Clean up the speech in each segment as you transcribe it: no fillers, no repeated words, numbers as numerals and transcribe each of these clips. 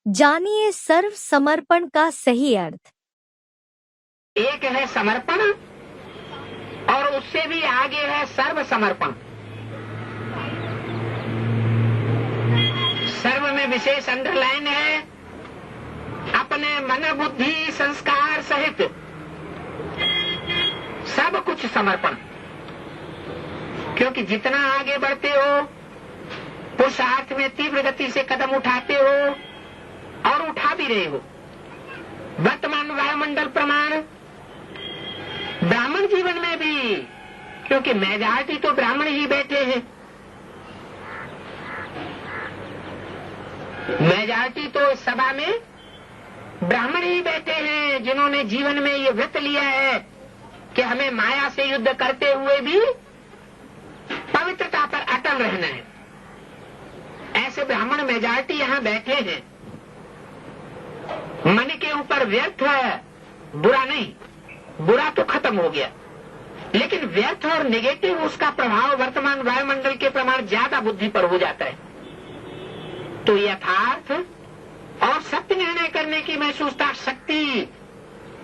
जानिए सर्व समर्पण का सही अर्थ। एक है समर्पण और उससे भी आगे है सर्व समर्पण। सर्व में विशेष अंडरलाइन है, अपने मन बुद्धि संस्कार सहित सब कुछ समर्पण। क्योंकि जितना आगे बढ़ते हो, पुरुषार्थ में तीव्र गति से कदम उठाते हो और उठा भी रहे हो। वर्तमान वायुमंडल प्रमाण ब्राह्मण जीवन में भी, क्योंकि मेजॉरिटी तो ब्राह्मण ही बैठे हैं, मेजॉरिटी तो इस सभा में ब्राह्मण ही बैठे हैं जिन्होंने जीवन में ये व्रत लिया है कि हमें माया से युद्ध करते हुए भी पवित्रता पर अटल रहना है। ऐसे ब्राह्मण मेजॉरिटी यहाँ बैठे हैं। मन के ऊपर व्यर्थ है, बुरा नहीं, बुरा तो खत्म हो गया, लेकिन व्यर्थ और नेगेटिव उसका प्रभाव वर्तमान वायुमंडल के प्रमाण ज्यादा बुद्धि पर हो जाता है। तो यथार्थ और सत्य निर्णय करने की महसूसता शक्ति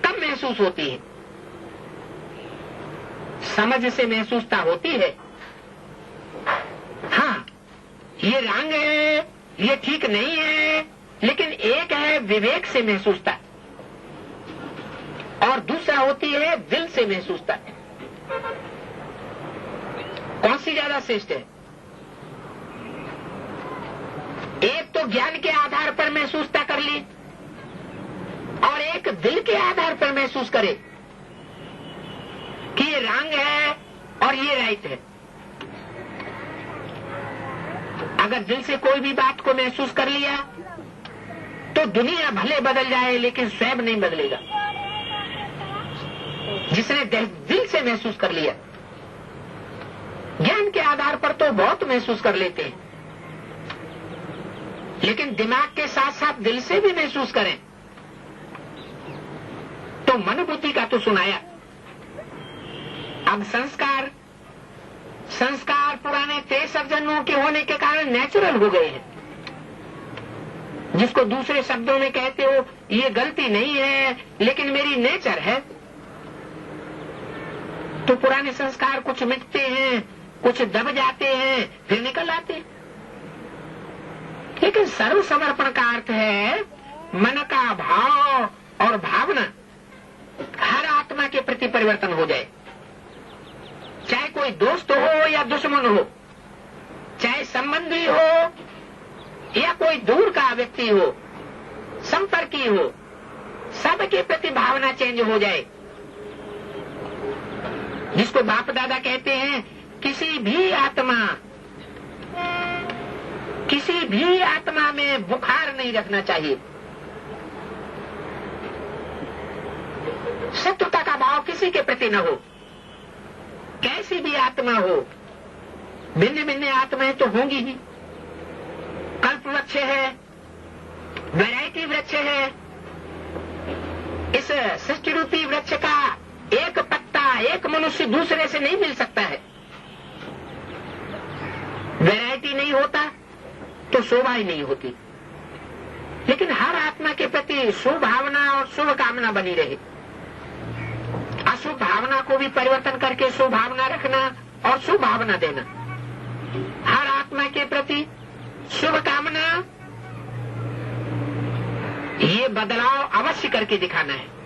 कब महसूस होती है? समझ से महसूसता होती है। हाँ, ये रंग है, ये ठीक नहीं है, लेकिन एक है विवेक से महसूसता और दूसरा होती है दिल से महसूसता। कौन सी ज्यादा श्रेष्ठ है? एक तो ज्ञान के आधार पर महसूसता कर ली और एक दिल के आधार पर महसूस करे कि ये रंग है और ये राइट है। अगर दिल से कोई भी बात को महसूस कर लिया तो दुनिया भले बदल जाए लेकिन स्वयं नहीं बदलेगा। जिसने दिल से महसूस कर लिया, ज्ञान के आधार पर तो बहुत महसूस कर लेते हैं, लेकिन दिमाग के साथ साथ दिल से भी महसूस करें तो मन बुद्धि का तो सुनाया। अब संस्कार पुराने 63 जन्मों के होने के कारण नेचुरल हो गए हैं। जिसको दूसरे शब्दों में कहते हो ये गलती नहीं है लेकिन मेरी नेचर है। तो पुराने संस्कार कुछ मिटते हैं, कुछ दब जाते हैं, फिर निकल आते हैं। लेकिन सर्व समर्पण का अर्थ है मन का भाव और भावना हर आत्मा के प्रति परिवर्तन हो जाए। चाहे कोई दोस्त हो या दुश्मन हो, चाहे संबंधी हो या कोई दूर का व्यक्ति हो, संपर्की हो, सबके प्रति भावना चेंज हो जाए। जिसको बाप दादा कहते हैं, किसी भी आत्मा में बुखार नहीं रखना चाहिए। शत्रुता का भाव किसी के प्रति न हो, कैसी भी आत्मा हो। भिन्न भिन्न आत्माएं तो होंगी ही। कल्प वृक्ष है, वैरायटी वृक्ष है। इस सृष्टि रूपी वृक्ष का एक पत्ता एक मनुष्य दूसरे से नहीं मिल सकता है। वैरायटी नहीं होता तो शोभा ही नहीं होती। लेकिन हर आत्मा के प्रति शुभ भावना और शुभ कामना बनी रहे। अशुभ भावना को भी परिवर्तन करके शुभ भावना रखना और शुभ भावना देना। हर आत्मा के प्रति शुभ कामना, ये बदलाव अवश्य करके दिखाना है।